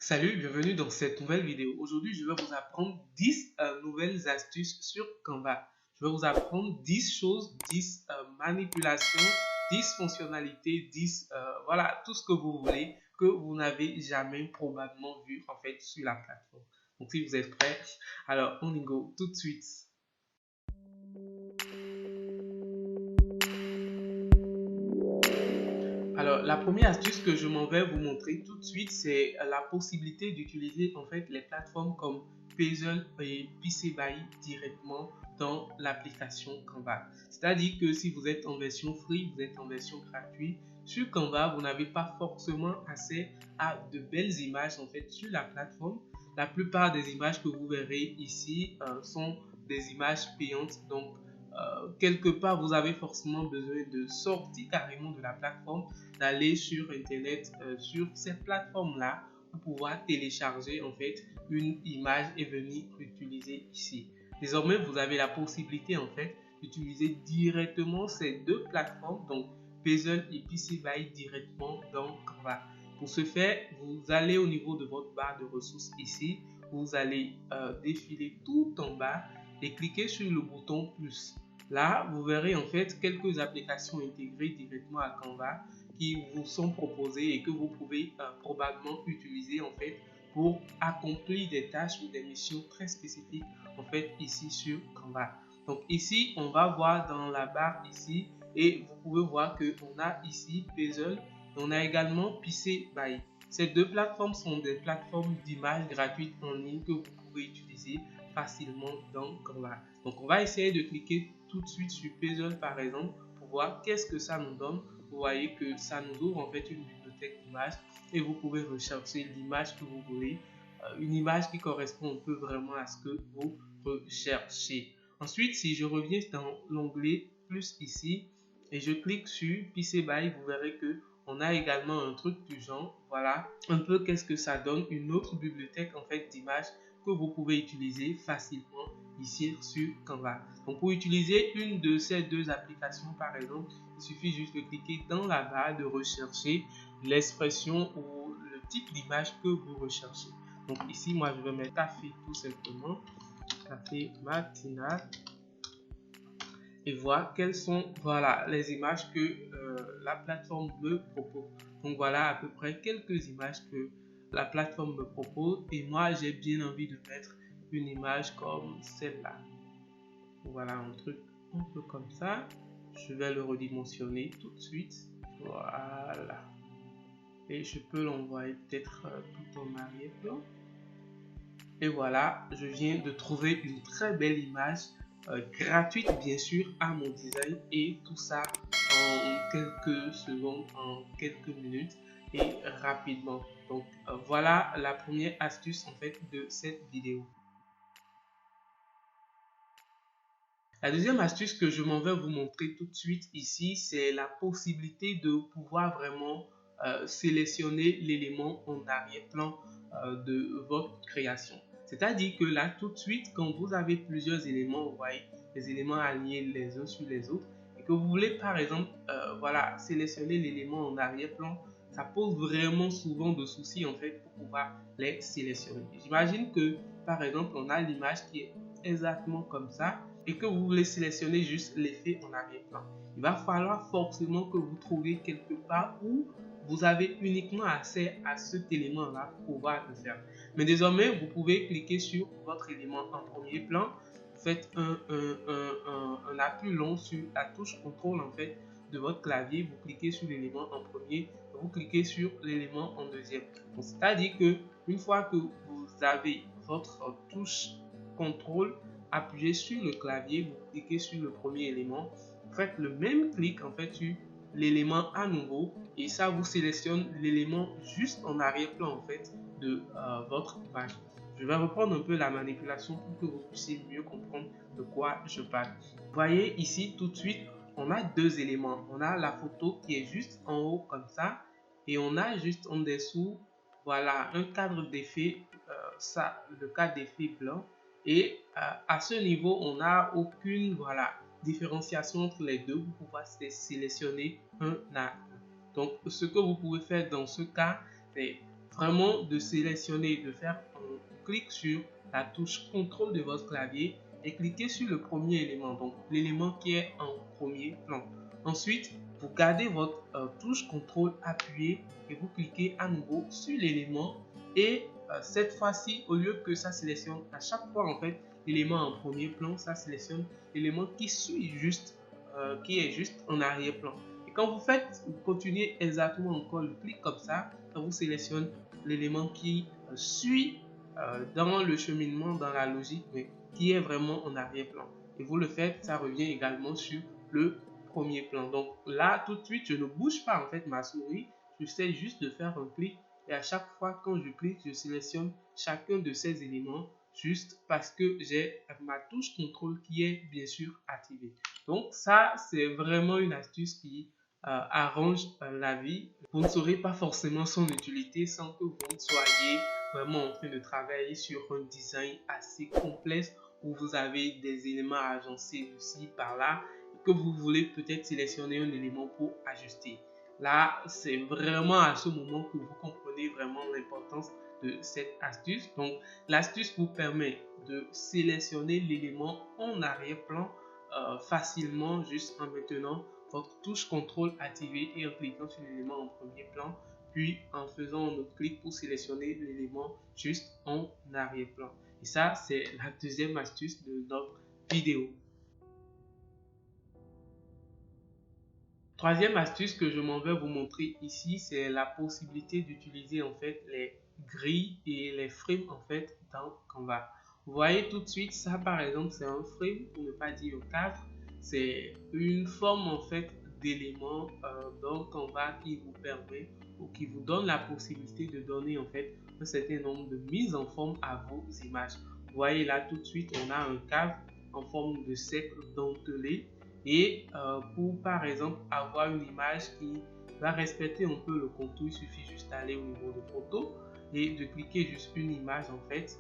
Salut, bienvenue dans cette nouvelle vidéo. Aujourd'hui, je vais vous apprendre 10 nouvelles astuces sur Canva. Je vais vous apprendre 10 choses, 10 manipulations, 10 fonctionnalités, 10, voilà, tout ce que vous voulez que vous n'avez jamais probablement vu en fait sur la plateforme. Donc, si vous êtes prêts, alors on y go tout de suite. Alors, la première astuce que je m'en vais vous montrer tout de suite, c'est la possibilité d'utiliser en fait les plateformes comme Pezzle et Pixabay directement dans l'application Canva. C'est-à-dire que si vous êtes en version free, vous êtes en version gratuite, sur Canva, vous n'avez pas forcément accès à de belles images en fait sur la plateforme. La plupart des images que vous verrez ici sont des images payantes, donc quelque part vous avez forcément besoin de sortir carrément de la plateforme, d'aller sur internet, sur cette plateforme là pour pouvoir télécharger en fait une image et venir l'utiliser ici. Désormais vous avez la possibilité en fait d'utiliser directement ces deux plateformes, donc Pezzle et Pixabay, directement dans Canva. Pour ce faire, vous allez au niveau de votre barre de ressources ici, vous allez défiler tout en bas et cliquer sur le bouton plus. Là, vous verrez en fait quelques applications intégrées directement à Canva qui vous sont proposées et que vous pouvez probablement utiliser en fait pour accomplir des tâches ou des missions très spécifiques en fait ici sur Canva. Donc ici, on va voir dans la barre ici et vous pouvez voir que on a ici Pezzle, on a également Pixabay. Ces deux plateformes sont des plateformes d'images gratuites en ligne que vous pouvez utiliser facilement dans Canva. Donc on va essayer de cliquer tout de suite sur Pezzle par exemple pour voir qu'est-ce que ça nous donne. Vous voyez que ça nous ouvre en fait une bibliothèque d'images et vous pouvez rechercher l'image que vous voulez, une image qui correspond un peu vraiment à ce que vous recherchez. Ensuite, si je reviens dans l'onglet plus ici et je clique sur Pixabay, vous verrez que on a également un truc du genre, voilà, un peu qu'est-ce que ça donne, une autre bibliothèque en fait d'images que vous pouvez utiliser facilement ici sur Canva. Donc pour utiliser une de ces deux applications par exemple, il suffit juste de cliquer dans la barre de rechercher l'expression ou le type d'image que vous recherchez. Donc ici moi je vais mettre café tout simplement, café matinal, et voir quelles sont voilà les images que la plateforme me propose. Donc voilà à peu près quelques images que la plateforme me propose et moi j'ai bien envie de mettre une image comme celle-là. Voilà un truc un peu comme ça. Je vais le redimensionner tout de suite. Voilà. Et je peux l'envoyer peut-être tout en arrière-plan. Et voilà, je viens de trouver une très belle image gratuite bien sûr à mon design et tout ça en quelques secondes, en quelques minutes et rapidement. Donc voilà la première astuce en fait de cette vidéo. La deuxième astuce que je m'en vais vous montrer tout de suite ici, c'est la possibilité de pouvoir vraiment sélectionner l'élément en arrière-plan de votre création. C'est-à-dire que là, tout de suite, quand vous avez plusieurs éléments, vous voyez, les éléments alignés les uns sur les autres, et que vous voulez par exemple, voilà, sélectionner l'élément en arrière-plan, ça pose vraiment souvent de soucis en fait pour pouvoir les sélectionner. J'imagine que par exemple, on a l'image qui est exactement comme ça, et que vous voulez sélectionner juste l'effet en arrière-plan. Il va falloir forcément que vous trouviez quelque part où vous avez uniquement accès à cet élément-là pour pouvoir le faire. Mais désormais, vous pouvez cliquer sur votre élément en premier plan. Vous faites un appui long sur la touche contrôle en fait de votre clavier. Vous cliquez sur l'élément en premier, vous cliquez sur l'élément en deuxième. C'est-à-dire que une fois que vous avez votre touche contrôle, appuyez sur le clavier, vous cliquez sur le premier élément, faites le même clic en fait sur l'élément à nouveau et ça vous sélectionne l'élément juste en arrière-plan en fait de votre image. Je vais reprendre un peu la manipulation pour que vous puissiez mieux comprendre de quoi je parle. Vous voyez ici tout de suite, on a deux éléments. On a la photo qui est juste en haut comme ça et on a juste en dessous, voilà, un cadre d'effet, ça, le cadre d'effet blanc. Et à ce niveau, on n'a aucune voilà, différenciation entre les deux pour pouvoir sélectionner un à un. Donc, ce que vous pouvez faire dans ce cas, c'est vraiment de sélectionner, de faire un clic sur la touche contrôle de votre clavier et cliquez sur le premier élément, donc l'élément qui est en premier plan. Ensuite, vous gardez votre touche contrôle appuyée et vous cliquez à nouveau sur l'élément et cette fois-ci, au lieu que ça sélectionne à chaque fois en fait l'élément en premier plan, ça sélectionne l'élément qui suit juste, qui est juste en arrière-plan. Et quand vous faites, vous continuez exactement encore le clic comme ça, ça vous sélectionne l'élément qui suit dans le cheminement, dans la logique, mais qui est vraiment en arrière-plan. Et vous le faites, ça revient également sur le premier plan. Donc là, tout de suite, je ne bouge pas en fait ma souris, j'essaie juste de faire un clic et à chaque fois quand je clique, je sélectionne chacun de ces éléments juste parce que j'ai ma touche contrôle qui est bien sûr activée. Donc ça, c'est vraiment une astuce qui arrange la vie. Vous ne saurez pas forcément son utilité sans que vous ne soyez vraiment en train de travailler sur un design assez complexe où vous avez des éléments agencés ici par là et que vous voulez peut-être sélectionner un élément pour ajuster. Là, c'est vraiment à ce moment que vous comprenez vraiment l'importance de cette astuce. Donc, l'astuce vous permet de sélectionner l'élément en arrière-plan facilement juste en maintenant votre touche contrôle activée et en cliquant sur l'élément en premier plan, puis en faisant un autre clic pour sélectionner l'élément juste en arrière-plan. Et ça, c'est la deuxième astuce de notre vidéo. Troisième astuce que je m'en vais vous montrer ici, c'est la possibilité d'utiliser en fait les grilles et les frames en fait dans Canva. Vous voyez tout de suite ça par exemple, c'est un frame pour ne pas dire un cadre. C'est une forme en fait d'élément dans Canva qui vous permet ou qui vous donne la possibilité de donner en fait un certain nombre de mises en forme à vos images. Vous voyez là tout de suite on a un cadre en forme de cercle dentelé. Et pour par exemple avoir une image qui va respecter un peu le contour, il suffit juste d'aller au niveau de photo et de cliquer juste une image en fait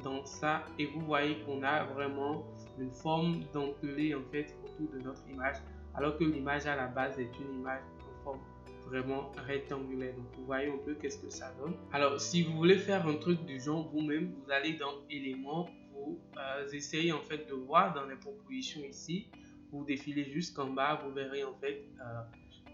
dans ça et vous voyez qu'on a vraiment une forme dentelée en fait autour de notre image alors que l'image à la base est une image en forme vraiment rectangulaire. Donc vous voyez un peu qu'est-ce que ça donne. Alors si vous voulez faire un truc du genre vous-même, vous allez dans éléments, vous essayez en fait de voir dans les propositions ici. Vous défilez jusqu'en bas, vous verrez en fait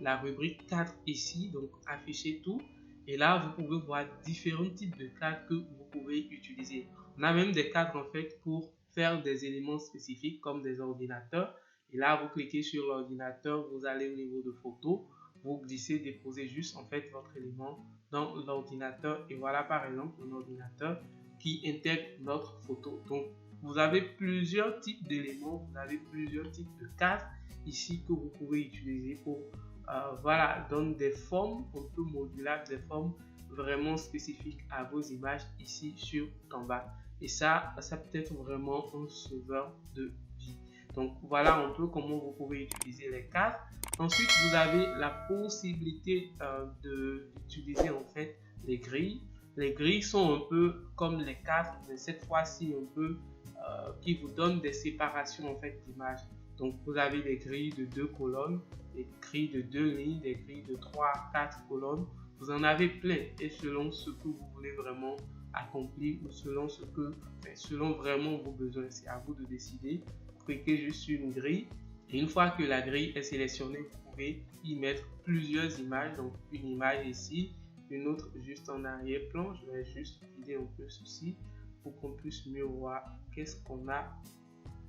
la rubrique cadre ici, donc afficher tout. Et là, vous pouvez voir différents types de cadres que vous pouvez utiliser. On a même des cadres en fait pour faire des éléments spécifiques comme des ordinateurs. Et là, vous cliquez sur l'ordinateur, vous allez au niveau de photo, vous glissez, déposez juste en fait votre élément dans l'ordinateur. Et voilà par exemple un ordinateur qui intègre notre photo. Donc, vous avez plusieurs types d'éléments, vous avez plusieurs types de cadres ici que vous pouvez utiliser pour voilà, donner des formes un peu modulables, des formes vraiment spécifiques à vos images ici sur Canva. Et ça peut être vraiment un sauveur de vie. Donc voilà un peu comment vous pouvez utiliser les cadres. Ensuite, vous avez la possibilité d'utiliser en fait les grilles. Les grilles sont un peu comme les cadres, mais cette fois-ci un peu qui vous donne des séparations en fait d'images. Donc vous avez des grilles de 2 colonnes, des grilles de 2 lignes, des grilles de 3, 4 colonnes. Vous en avez plein et selon ce que vous voulez vraiment accomplir ou selon vraiment vos besoins, c'est à vous de décider. Cliquez juste sur une grille et une fois que la grille est sélectionnée, vous pouvez y mettre plusieurs images. Donc une image ici, une autre juste en arrière-plan. Je vais juste vider un peu ceci pour qu'on puisse mieux voir qu'est-ce qu'on a.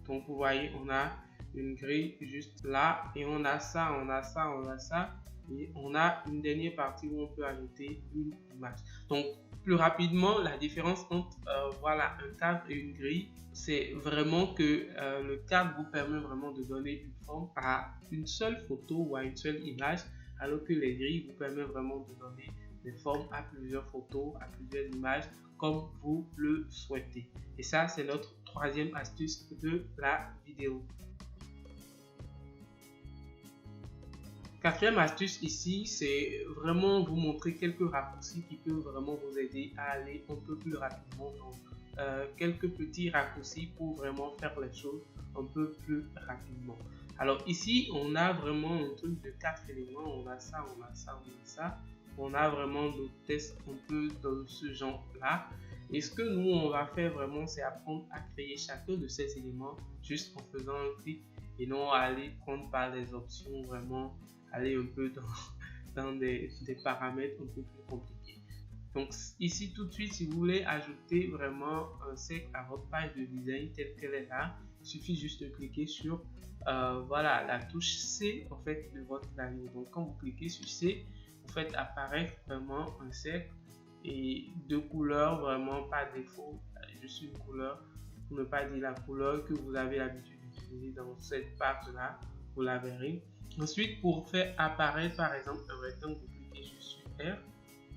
Donc vous voyez, on a une grille juste là et on a ça, on a ça, on a ça et on a une dernière partie où on peut ajouter une image. Donc plus rapidement, la différence entre voilà un cadre et une grille, c'est vraiment que le cadre vous permet vraiment de donner une forme à une seule photo ou à une seule image, alors que les grilles vous permettent vraiment de donner des formes à plusieurs photos, à plusieurs images comme vous le souhaitez. Et ça, c'est notre troisième astuce de la vidéo. Quatrième astuce ici, c'est vraiment vous montrer quelques raccourcis qui peuvent vraiment vous aider à aller un peu plus rapidement. Donc, quelques petits raccourcis pour vraiment faire les choses un peu plus rapidement. Alors ici, on a vraiment un truc de 4 éléments. On a ça, on a ça, on a ça. on a vraiment nos tests un peu dans ce genre-là. Et ce que nous, on va faire vraiment, c'est apprendre à créer chacun de ces éléments juste en faisant un clic et non aller prendre par les options, vraiment aller un peu dans des paramètres un peu plus compliqués. Donc ici tout de suite, si vous voulez ajouter vraiment un cercle à votre page de design telle qu'elle est là, il suffit juste de cliquer sur voilà, la touche C en fait de votre clavier. Donc quand vous cliquez sur C, vous faites apparaître vraiment un cercle et deux couleurs vraiment par défaut, juste une couleur pour ne pas dire la couleur que vous avez l'habitude d'utiliser dans cette page là, vous la verrez. Ensuite, pour faire apparaître par exemple un rectangle, vous cliquez sur R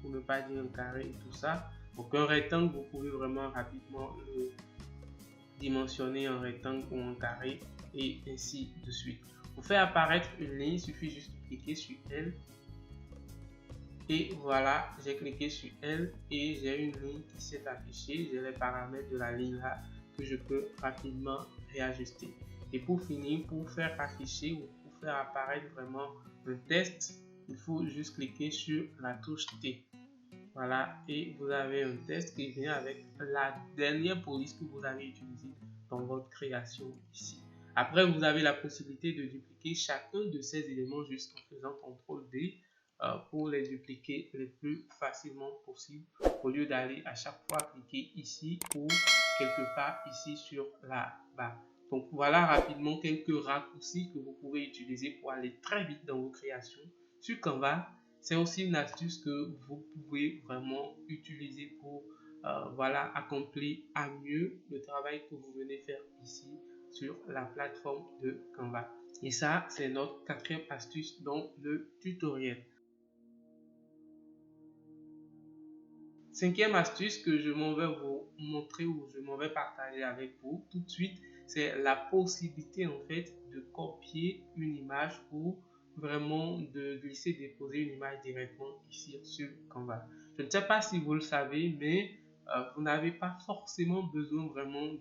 pour ne pas dire un carré et tout ça. Donc un rectangle, vous pouvez vraiment rapidement le dimensionner en rectangle ou en carré et ainsi de suite. Pour faire apparaître une ligne, il suffit juste de cliquer sur elle. Et voilà, j'ai cliqué sur elle et j'ai une ligne qui s'est affichée. J'ai les paramètres de la ligne là que je peux rapidement réajuster. Et pour finir, pour faire afficher ou pour faire apparaître vraiment un test, il faut juste cliquer sur la touche T. Voilà, et vous avez un test qui vient avec la dernière police que vous avez utilisée dans votre création ici. Après, vous avez la possibilité de dupliquer chacun de ces éléments juste en faisant CTRL-D pour les dupliquer le plus facilement possible au lieu d'aller à chaque fois cliquer ici ou quelque part ici sur la barre. Donc voilà rapidement quelques raccourcis que vous pouvez utiliser pour aller très vite dans vos créations sur Canva. C'est aussi une astuce que vous pouvez vraiment utiliser pour voilà, accomplir à mieux le travail que vous venez faire ici sur la plateforme de Canva. Et ça, c'est notre quatrième astuce dans le tutoriel. Cinquième astuce que je m'en vais vous montrer ou je m'en vais partager avec vous tout de suite, c'est la possibilité en fait de copier une image ou vraiment de glisser, déposer une image directement ici sur Canva. Je ne sais pas si vous le savez, mais vous n'avez pas forcément besoin vraiment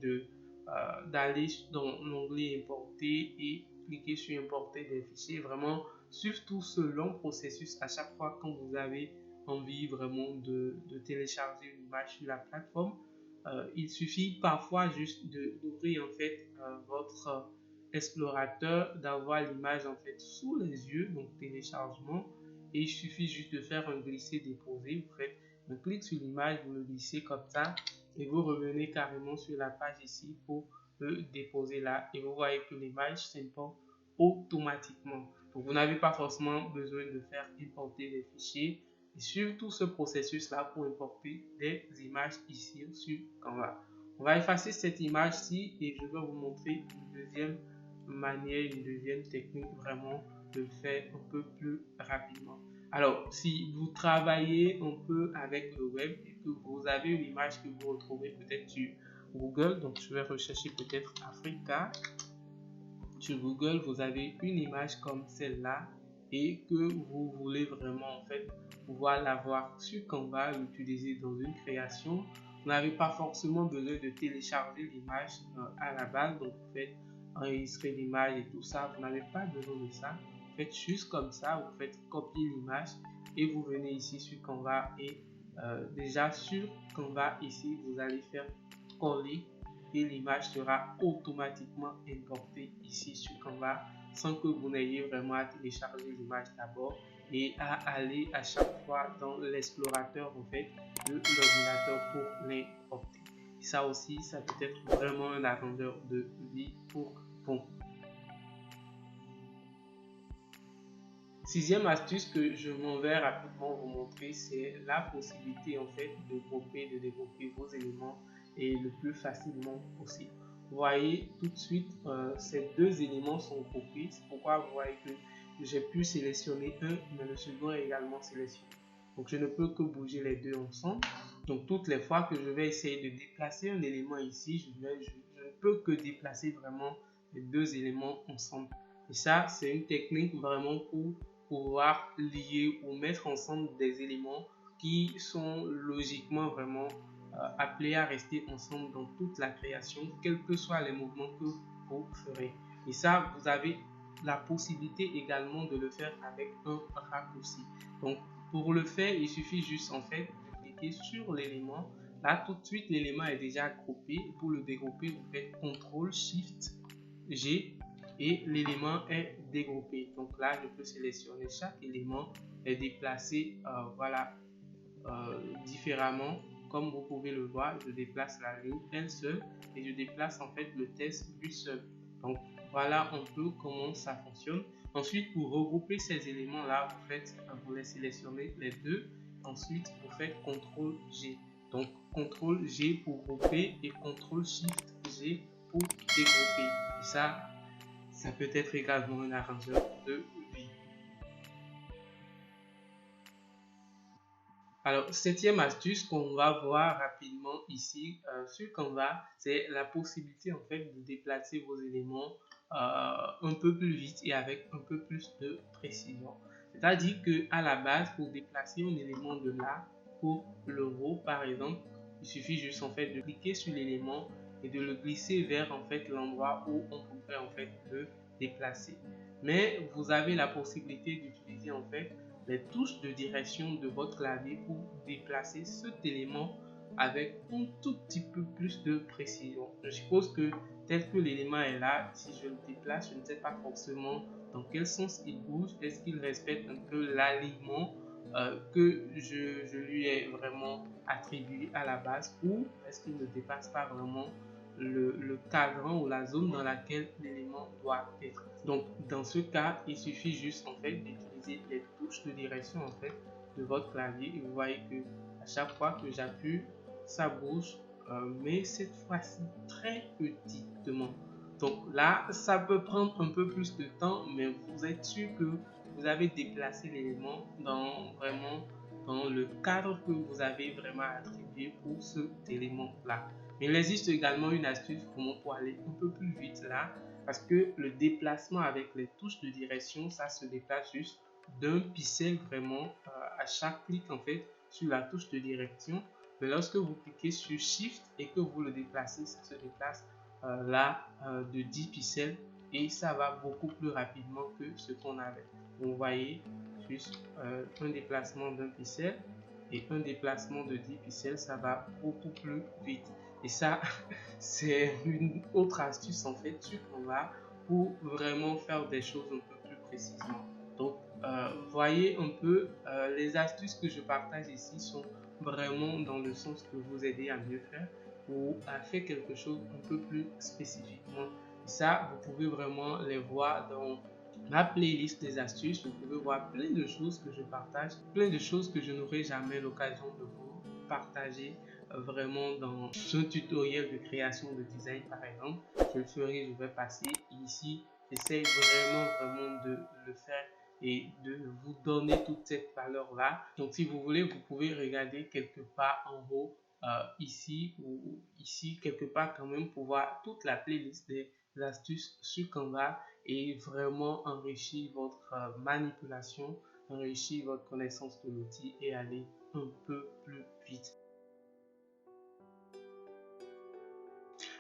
d'aller dans l'onglet importer et cliquer sur importer des fichiers. Vraiment, suivre tout ce long processus à chaque fois quand vous avez envie vraiment de télécharger une image sur la plateforme. Il suffit parfois juste d'ouvrir en fait votre explorateur, d'avoir l'image en fait sous les yeux, donc téléchargement, et il suffit juste de faire un glisser déposer. Vous faites un clic sur l'image, vous le glissez comme ça et vous revenez carrément sur la page ici pour le déposer là et vous voyez que l'image s'importe automatiquement. Donc vous n'avez pas forcément besoin de faire importer les fichiers et suivre tout ce processus là pour importer des images ici sur Canva. On va effacer cette image-ci et je vais vous montrer une deuxième manière, une deuxième technique vraiment de faire un peu plus rapidement. Alors, si vous travaillez un peu avec le web et que vous avez une image que vous retrouvez peut-être sur Google, donc je vais rechercher peut-être Africa. Sur Google, vous avez une image comme celle-là et que vous voulez vraiment en fait pouvoir l'avoir sur Canva, l'utiliser dans une création. Vous n'avez pas forcément besoin de télécharger l'image à la base, donc vous faites enregistrer l'image et tout ça, vous n'avez pas besoin de ça. Vous faites juste comme ça, vous faites copier l'image et vous venez ici sur Canva et déjà sur Canva ici, vous allez faire coller et l'image sera automatiquement importée ici sur Canva sans que vous n'ayez vraiment à télécharger l'image d'abord et à aller à chaque fois dans l'explorateur en fait de l'ordinateur pour l'importer. Ça aussi, ça peut être vraiment un arrangeur de vie pour vous. Sixième astuce que je m'en vais rapidement vous montrer, c'est la possibilité en fait de grouper, de développer vos éléments et le plus facilement possible. Vous voyez tout de suite ces deux éléments sont groupés. C'est pourquoi vous voyez que j'ai pu sélectionner un, mais le second est également sélectionné. Donc je ne peux que bouger les deux ensemble. Donc toutes les fois que je vais essayer de déplacer un élément ici, je ne peux que déplacer vraiment les deux éléments ensemble. Et ça, c'est une technique vraiment pour pouvoir lier ou mettre ensemble des éléments qui sont logiquement vraiment appelés à rester ensemble dans toute la création, quels que soient les mouvements que vous ferez. Et ça, vous avez la possibilité également de le faire avec un raccourci. Donc, Pour le faire, il suffit juste en fait de cliquer sur l'élément. Là, tout de suite, l'élément est déjà groupé. Pour le dégrouper, vous faites CTRL SHIFT G et l'élément est dégroupé. Donc là, je peux sélectionner chaque élément et déplacer voilà, différemment. Comme vous pouvez le voir, je déplace la ligne elle seule et je déplace en fait le test lui seul. Donc voilà un peu comment ça fonctionne. Ensuite, pour regrouper ces éléments là, vous les sélectionnez les deux. Ensuite, vous faites CTRL G. Donc CTRL G pour grouper et CTRL SHIFT G pour dégrouper. Et ça peut être également un arrangeur de vie. Alors, septième astuce qu'on va voir rapidement ici sur Canva, c'est la possibilité en fait de déplacer vos éléments un peu plus vite et avec un peu plus de précision. C'est-à-dire que à la base, pour déplacer un élément de là pour l'euro par exemple, il suffit juste en fait de cliquer sur l'élément et de le glisser vers en fait l'endroit où on pourrait en fait le déplacer. Mais vous avez la possibilité d'utiliser en fait les touches de direction de votre clavier pour déplacer cet élément avec un tout petit peu plus de précision. Je suppose que tel que l'élément est là, si je le déplace, je ne sais pas forcément dans quel sens il bouge. Est-ce qu'il respecte un peu l'alignement que je lui ai vraiment attribué à la base, ou est-ce qu'il ne dépasse pas vraiment le cadran ou la zone dans laquelle l'élément doit être. Donc dans ce cas, il suffit juste en fait d'utiliser les touches de direction en fait de votre clavier et vous voyez que à chaque fois que j'appuie, ça bouge, mais cette fois-ci très petitement. Donc là, ça peut prendre un peu plus de temps, mais vous êtes sûr que vous avez déplacé l'élément dans le cadre que vous avez vraiment attribué pour cet élément-là. Mais il existe également une astuce pour aller un peu plus vite là, parce que le déplacement avec les touches de direction, ça se déplace juste d'un pixel vraiment à chaque clic en fait sur la touche de direction. Mais lorsque vous cliquez sur Shift et que vous le déplacez, ça se déplace là de 10 pixels et ça va beaucoup plus rapidement que ce qu'on avait. Vous voyez, juste un déplacement d'un pixel et un déplacement de 10 pixels, ça va beaucoup plus vite. Et ça, c'est une autre astuce en fait sur Canva pour vraiment faire des choses un peu plus précisément. Donc, voyez un peu, les astuces que je partage ici sont vraiment dans le sens de vous aider à mieux faire ou à faire quelque chose un peu plus spécifiquement. Et ça, vous pouvez vraiment les voir dans ma playlist des astuces. Vous pouvez voir plein de choses que je partage, plein de choses que je n'aurai jamais l'occasion de vous partager vraiment dans ce tutoriel de création de design par exemple. Je le ferai, je vais passer ici. J'essaie vraiment de le faire et de vous donner toute cette valeur là. Donc si vous voulez, vous pouvez regarder quelque part en haut ici ou ici quelque part quand même pour voir toute la playlist des astuces sur Canva et vraiment enrichir votre manipulation, enrichir votre connaissance de l'outil et aller un peu plus vite.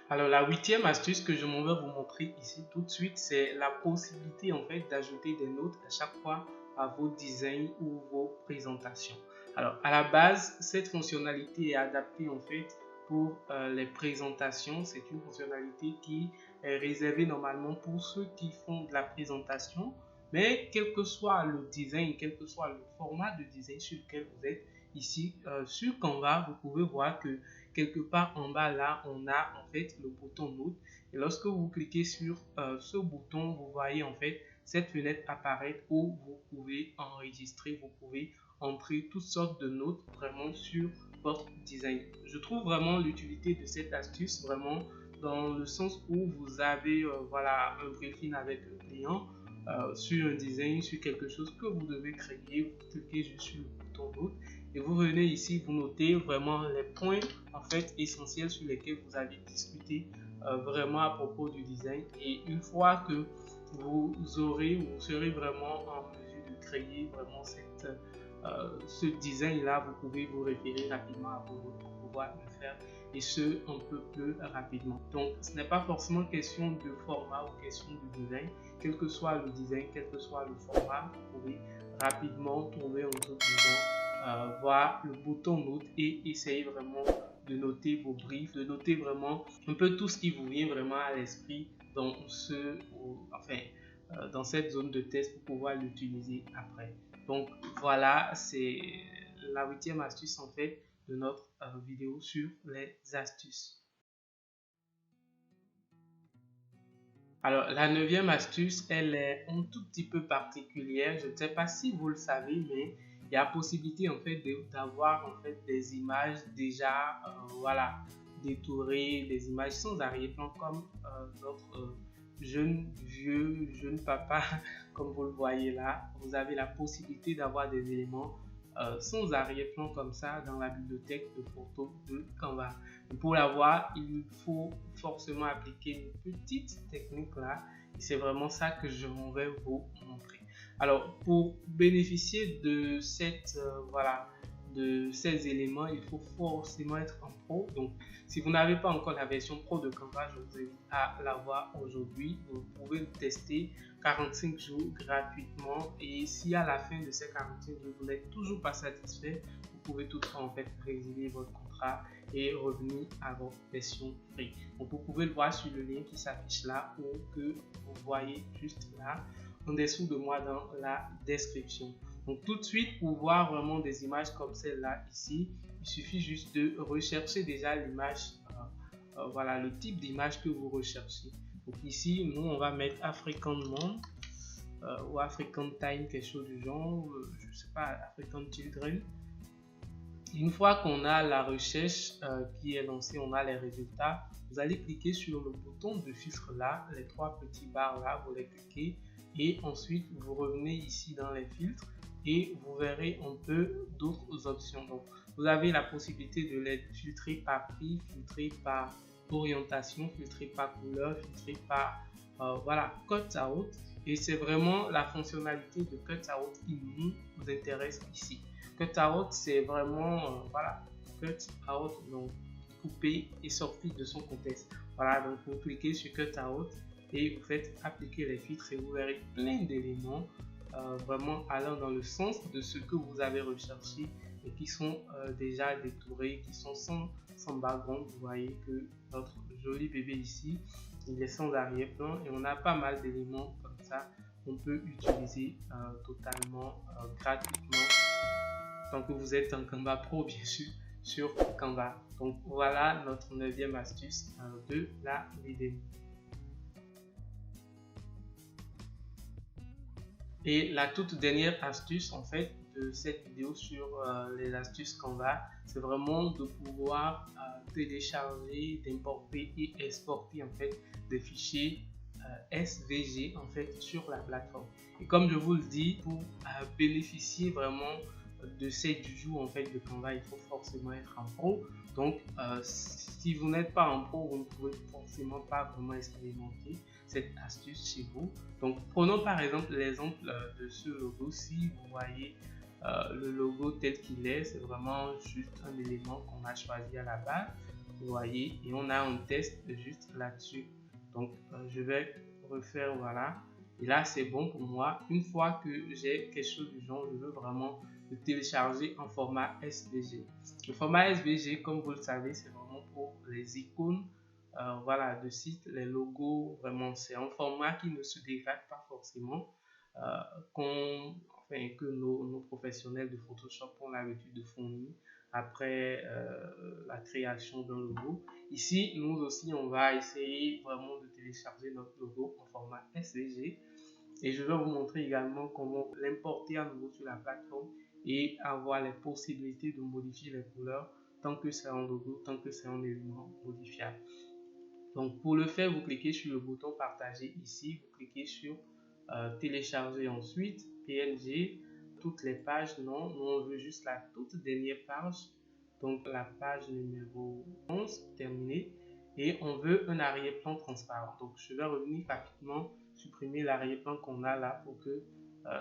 Alors la huitième astuce que je m'en vais vous montrer ici tout de suite, c'est la possibilité en fait d'ajouter des notes à chaque fois à vos designs ou vos présentations. Alors à la base, cette fonctionnalité est adaptée en fait pour les présentations. C'est une fonctionnalité qui est réservée normalement pour ceux qui font de la présentation. Mais quel que soit le design, quel que soit le format de design sur lequel vous êtes, ici sur Canva, vous pouvez voir que quelque part en bas là, on a en fait le bouton note. Et lorsque vous cliquez sur ce bouton, vous voyez en fait cette fenêtre apparaître où vous pouvez enregistrer, vous pouvez entrer toutes sortes de notes vraiment sur votre design. Je trouve vraiment l'utilité de cette astuce vraiment dans le sens où vous avez voilà un briefing avec le client sur un design, sur quelque chose que vous devez créer. Vous cliquez juste sur le bouton note et vous venez ici, vous notez vraiment les points en fait essentiels sur lesquels vous avez discuté vraiment à propos du design. Et une fois que vous serez vraiment en mesure de créer vraiment ce design là, vous pouvez vous référer rapidement à vos notes pour pouvoir le faire et ce un peu plus rapidement. Donc ce n'est pas forcément question de format ou question de design, quel que soit le design, quel que soit le format, vous pouvez rapidement trouver un truc du genre, voir le bouton note et essayer vraiment de noter vos briefs, de noter vraiment un peu tout ce qui vous vient vraiment à l'esprit dans dans cette zone de test pour pouvoir l'utiliser après. Donc voilà, c'est la 8e astuce en fait de notre vidéo sur les astuces. Alors, la 9e astuce, elle est un tout petit peu particulière. Je ne sais pas si vous le savez, mais il y a possibilité en fait d'avoir en fait des images déjà, voilà, détourées, des images sans arrière-plan comme notre jeune papa, comme vous le voyez là. Vous avez la possibilité d'avoir des éléments sans arrière-plan comme ça dans la bibliothèque de photos de Canva. Pour l'avoir, il faut forcément appliquer une petite technique là. Et c'est vraiment ça que je vais vous montrer. Alors, pour bénéficier de de ces éléments, il faut forcément être en pro. Donc, si vous n'avez pas encore la version pro de Canva, je vous invite à l'avoir aujourd'hui. Vous pouvez le tester 45 jours gratuitement. Et si à la fin de ces 45 jours, vous n'êtes toujours pas satisfait, vous pouvez toutefois en fait résilier votre contrat et revenir à votre version free. Donc, vous pouvez le voir sur le lien qui s'affiche là ou que vous voyez juste là en dessous de moi dans la description. Donc tout de suite, pour voir vraiment des images comme celle-là ici, il suffit juste de rechercher déjà l'image, voilà le type d'image que vous recherchez. Donc ici, nous on va mettre African Mom ou African Time, quelque chose du genre, je sais pas, African Children. Une fois qu'on a la recherche qui est lancée, on a les résultats, vous allez cliquer sur le bouton de filtre là, les trois petits barres là, vous les cliquez et ensuite vous revenez ici dans les filtres et vous verrez un peu d'autres options. Donc vous avez la possibilité de les filtrer par prix, filtrer par orientation, filtrer par couleur, filtrer par voilà, cut out, et c'est vraiment la fonctionnalité de cut out qui nous intéresse ici. Cut out, c'est vraiment voilà, cut out, donc couper et sortir de son contexte. Voilà, donc vous cliquez sur cut out et vous faites appliquer les filtres et vous verrez plein d'éléments vraiment allant dans le sens de ce que vous avez recherché et qui sont déjà détourés, qui sont sans background. Vous voyez que notre joli bébé ici, il est sans arrière-plan et on a pas mal d'éléments comme ça qu'on peut utiliser totalement gratuitement tant que vous êtes en Canva Pro, bien sûr, sur Canva. Donc voilà notre 9e astuce de la vidéo. Et la toute dernière astuce en fait de cette vidéo sur les astuces Canva, c'est vraiment de pouvoir télécharger, d'importer et exporter en fait des fichiers SVG en fait sur la plateforme. Et comme je vous le dis, pour bénéficier vraiment de ces joues en fait de Canva, il faut forcément être en pro. Donc si vous n'êtes pas en pro, vous ne pouvez forcément pas vraiment expérimenter cette astuce chez vous. Donc prenons par exemple l'exemple de ce logo. Si vous voyez le logo tel qu'il est, c'est vraiment juste un élément qu'on a choisi à la base, vous voyez, et on a un test juste là-dessus. Donc je vais refaire, voilà, et là c'est bon pour moi. Une fois que j'ai quelque chose du genre, je veux vraiment le télécharger en format SVG. Le format SVG, comme vous le savez, c'est vraiment pour les icônes voilà, de site, les logos, vraiment c'est un format qui ne se dégrade pas forcément, que nos professionnels de Photoshop ont l'habitude de fournir après la création d'un logo. Ici, nous aussi, on va essayer vraiment de télécharger notre logo en format SVG et je vais vous montrer également comment l'importer à nouveau sur la plateforme et avoir les possibilités de modifier les couleurs tant que c'est un logo, tant que c'est un élément modifiable. Donc pour le faire, vous cliquez sur le bouton partager ici, vous cliquez sur télécharger ensuite, PNG, toutes les pages, non, nous on veut juste la toute dernière page, donc la page numéro 11, terminée, et on veut un arrière-plan transparent. Donc je vais revenir rapidement, supprimer l'arrière-plan qu'on a là pour que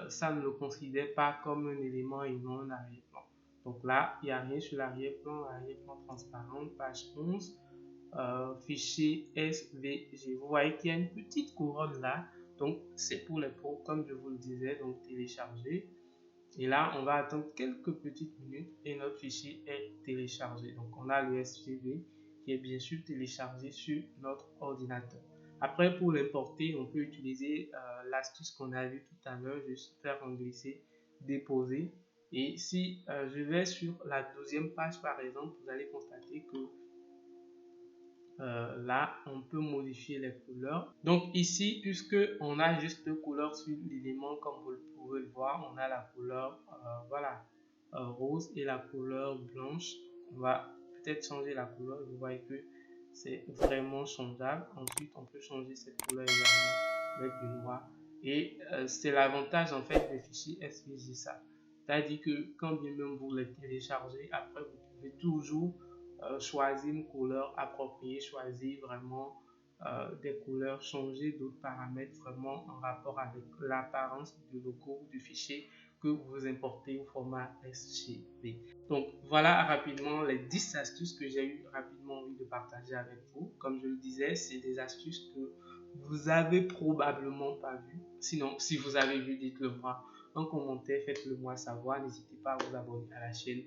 ça ne le considère pas comme un élément et non un arrière-plan. Donc là, il n'y a rien sur l'arrière-plan, arrière-plan transparent, page 11. Fichier SVG. Vous voyez qu'il y a une petite couronne là, donc c'est pour les pros comme je vous le disais. Donc télécharger, Et là, on va attendre quelques petites minutes et notre fichier est téléchargé. Donc, on a le SVB qui est bien sûr téléchargé sur notre ordinateur. Après, pour l'importer, on peut utiliser l'astuce qu'on a vue tout à l'heure, juste faire un glisser, déposer. Et si je vais sur la 12e page, par exemple, vous allez constater que là, on peut modifier les couleurs. Donc ici, puisque on a juste deux couleurs sur l'élément, comme vous pouvez le voir, on a la couleur voilà, rose et la couleur blanche. On va peut-être changer la couleur. Vous voyez que c'est vraiment changeable. Ensuite, on peut changer cette couleur également avec du noir. Et c'est l'avantage en fait des fichiers SVG ça. C'est-à-dire que quand bien même vous les téléchargez, après vous pouvez toujours choisir une couleur appropriée, choisir vraiment des couleurs, changer d'autres paramètres vraiment en rapport avec l'apparence du logo du fichier que vous importez au format SVG. Donc voilà rapidement les 10 astuces que j'ai eu rapidement envie de partager avec vous. Comme je le disais, c'est des astuces que vous avez probablement pas vues. Sinon, si vous avez vu, dites-le moi en commentaire, faites-le moi savoir. N'hésitez pas à vous abonner à la chaîne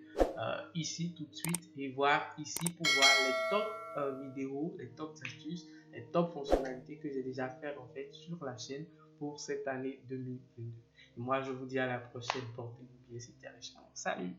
ici tout de suite et voir ici pour voir les top vidéos, les top astuces, les top fonctionnalités que j'ai déjà fait en fait sur la chaîne pour cette année 2022. Et moi, je vous dis à la prochaine. Portez-vous bien, c'était Richard. Salut!